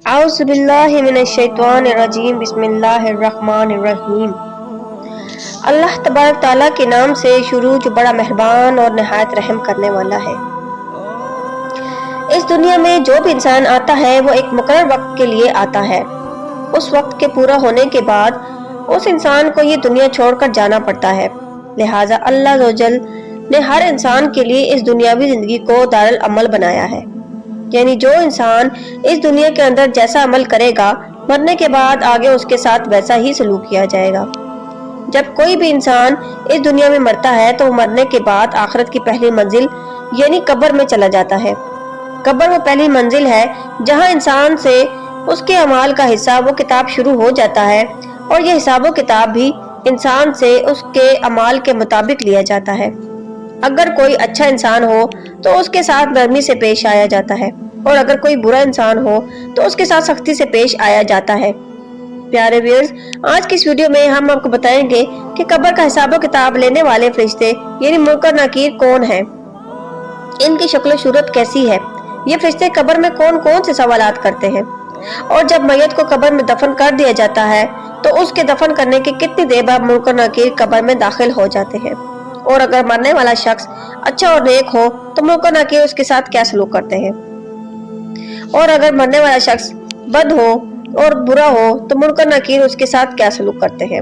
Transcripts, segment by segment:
اعوذ باللہ من الشیطان الرجیم بسم اللہ الرحمن الرحیم۔ اللہ تبارک تعالیٰ کے نام سے شروع جو بڑا مہربان اور نہایت رحم کرنے والا ہے۔ اس دنیا میں جو بھی انسان آتا ہے وہ ایک مقرر وقت کے لیے آتا ہے۔ اس وقت کے پورا ہونے کے بعد اس انسان کو یہ دنیا چھوڑ کر جانا پڑتا ہے، لہٰذا اللہ عز و جل نے ہر انسان کے لیے اس دنیاوی زندگی کو دارالعمل بنایا ہے، یعنی جو انسان اس دنیا کے اندر جیسا عمل کرے گا مرنے کے بعد آگے اس کے ساتھ ویسا ہی سلوک کیا جائے گا۔ جب کوئی بھی انسان اس دنیا میں مرتا ہے تو وہ مرنے کے بعد آخرت کی پہلی منزل یعنی قبر میں چلا جاتا ہے۔ قبر وہ پہلی منزل ہے جہاں انسان سے اس کے اعمال کا حصہ وہ کتاب شروع ہو جاتا ہے، اور یہ حساب و کتاب بھی انسان سے اس کے اعمال کے مطابق لیا جاتا ہے۔ اگر کوئی اچھا انسان ہو تو اس کے ساتھ نرمی سے پیش آیا جاتا ہے، اور اگر کوئی برا انسان ہو تو اس کے ساتھ سختی سے پیش آیا جاتا ہے۔ پیارے ویئرز، آج کی اس ویڈیو میں ہم آپ کو بتائیں گے کہ قبر کا حساب و کتاب لینے والے فرشتے یعنی منکر نکیر کون ہیں، ان کی شکل و صورت کیسی ہے، یہ فرشتے قبر میں کون کون سے سوالات کرتے ہیں، اور جب میت کو قبر میں دفن کر دیا جاتا ہے تو اس کے دفن کرنے کے کتنی دیر بعد منکر نکیر قبر میں داخل ہو جاتے ہیں، اور اگر مرنے والا شخص اچھا اور نیک ہو تو منکر نکیر اس کے ساتھ کیا سلوک کرتے ہیں، اور اگر مرنے والا شخص بد ہو اور برا ہو تو منکر نکیر اس کے ساتھ کیا سلوک کرتے ہیں۔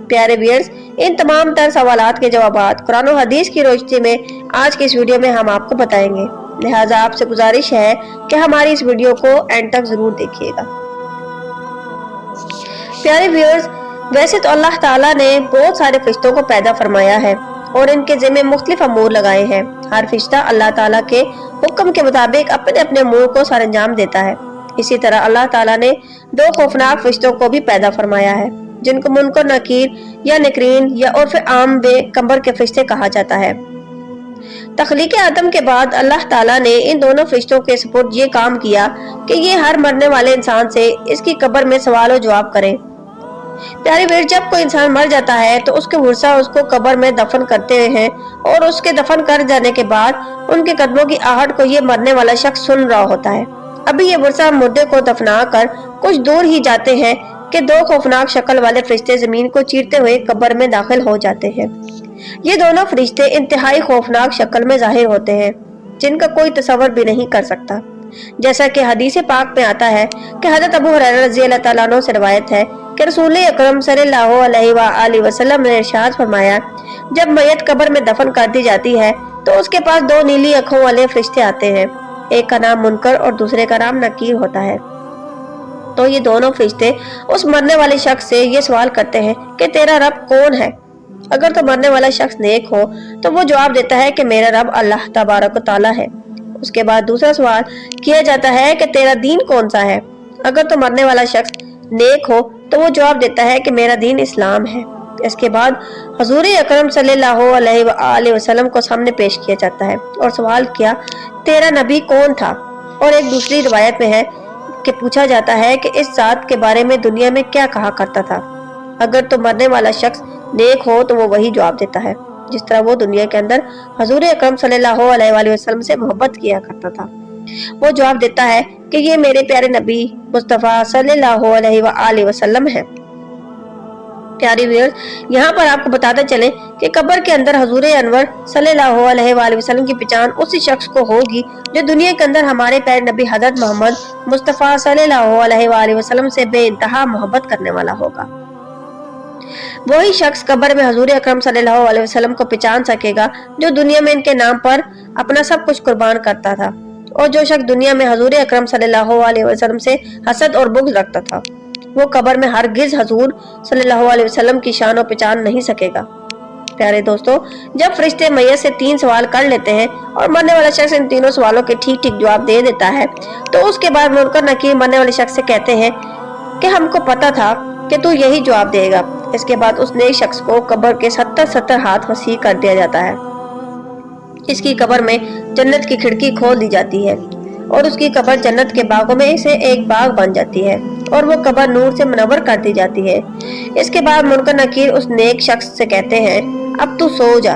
پیارے ویئرز، ان تمام تر سوالات کے جوابات قرآن و حدیث کی روشنی میں آج کی اس ویڈیو میں ہم آپ کو بتائیں گے، لہٰذا آپ سے گزارش ہے کہ ہماری اس ویڈیو کو اینڈ تک ضرور دیکھیے گا۔ پیارے ویئرز، ویسے تو اللہ تعالیٰ نے بہت سارے فرشتوں کو پیدا فرمایا ہے اور ان کے ذمہ مختلف امور لگائے ہیں۔ ہر فرشتہ اللہ تعالیٰ کے حکم کے مطابق اپنے اپنے امور کو سر انجام دیتا ہے۔ اسی طرح اللہ تعالیٰ نے دو خوفناک فرشتوں کو بھی پیدا فرمایا ہے جن کو منکر نکیر یا نکرین یا عرف عام بے قمبر کے فرشتے کہا جاتا ہے۔ تخلیق آدم کے بعد اللہ تعالیٰ نے ان دونوں فرشتوں کے سپرد یہ کام کیا کہ یہ ہر مرنے والے انسان سے اس کی قبر میں سوال و جواب کریں۔ پیارے ویر، جب کوئی انسان مر جاتا ہے تو اس کے ورثہ اس کو قبر میں دفن کرتے ہیں، اور اس کے دفن کر جانے کے بعد ان کے قدموں کی آہٹ کو یہ مرنے والا شخص سن رہا ہوتا ہے۔ ابھی یہ ورثہ مردے کو دفنا کر کچھ دور ہی جاتے ہیں کہ دو خوفناک شکل والے فرشتے زمین کو چیرتے ہوئے قبر میں داخل ہو جاتے ہیں۔ یہ دونوں فرشتے انتہائی خوفناک شکل میں ظاہر ہوتے ہیں جن کا کوئی تصور بھی نہیں کر سکتا، جیسا کہ حدیث پاک میں آتا ہے کہ حضرت ابو ہریرہ رضی اللہ تعالیٰ عنہ سے روایت ہے کہ رسول اکرم صلی اللہ علیہ وآلہ وسلم نے ارشاد فرمایا، جب میت قبر میں دفن کر دی جاتی ہے تو اس کے پاس دو نیلی آنکھوں والے فرشتے آتے ہیں، ایک کا نام منکر اور دوسرے کا نام نکیر ہوتا ہے۔ تو یہ دونوں فرشتے اس مرنے والے شخص سے یہ سوال کرتے ہیں کہ تیرا رب کون ہے۔ اگر تو مرنے والا شخص نیک ہو تو وہ جواب دیتا ہے کہ میرا رب اللہ تبارک و تعالیٰ ہے۔ اس کے بعد دوسرا سوال کیا جاتا ہے کہ تیرا دین کون سا ہے۔ اگر تو مرنے والا شخص نیک ہو تو وہ جواب دیتا ہے کہ میرا دین اسلام ہے۔ اس کے بعد حضور اکرم صلی اللہ علیہ وآلہ وسلم کو سامنے پیش کیا جاتا ہے اور سوال کیا تیرا نبی کون تھا، اور ایک دوسری روایت میں ہے کہ پوچھا جاتا ہے کہ اس ذات کے بارے میں دنیا میں کیا کہا کرتا تھا۔ اگر تو مرنے والا شخص نیک ہو تو وہ وہی جواب دیتا ہے جس طرح وہ دنیا کے اندر حضور اکرم صلی اللہ علیہ وآلہ وسلم سے محبت کیا کرتا تھا۔ وہ جواب دیتا ہے کہ یہ میرے پیارے نبی مصطفیٰ صلی اللہ علیہ وآلہ وسلم ہے۔ پیاری ویئرز، یہاں پر آپ کو بتاتے چلیں کہ قبر کے اندر حضور انور صلی اللہ علیہ وآلہ وسلم کی پہچان اسی شخص کو ہوگی جو دنیا کے اندر ہمارے پیارے نبی حضرت محمد مصطفیٰ صلی اللہ علیہ وآلہ وسلم سے بے انتہا محبت کرنے والا ہوگا۔ وہی شخص قبر میں حضور اکرم صلی اللہ علیہ وسلم کو پہچان سکے گا جو دنیا میں ان کے نام پر اپنا سب کچھ قربان کرتا تھا، اور جو شخص دنیا میں حضور اکرم صلی اللہ علیہ وسلم سے حسد اور بغض رکھتا تھا وہ قبر میں ہرگز حضور صلی اللہ علیہ وسلم کی شان و پہچان نہیں سکے گا۔ پیارے دوستو، جب فرشتے میت سے 3 سوال کر لیتے ہیں اور مرنے والا شخص ان تینوں سوالوں کے ٹھیک ٹھیک جواب دے دیتا ہے تو اس کے بعد منکر نکیر مرنے والے شخص سے کہتے ہیں کہ ہم کو پتا تھا کہ تو یہی جواب دے گا۔ اس کے بعد اس نیک شخص کو قبر کے 70 ہاتھ وسیع کر دیا جاتا ہے۔ اس کی قبر میں جنت کی کھڑکی کھول دی جاتی ہے اور اس کی قبر جنت کے باغوں میں سے ایک باغ بن جاتی ہے، اور وہ قبر نور سے منور کر دی جاتی ہے۔ اس کے بعد منکر نکیر اس نیک شخص سے کہتے ہیں اب تو سو جا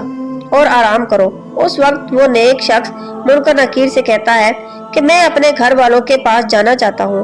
اور آرام کرو۔ اس وقت وہ نیک شخص منکر نکیر سے کہتا ہے کہ میں اپنے گھر والوں کے پاس جانا چاہتا ہوں،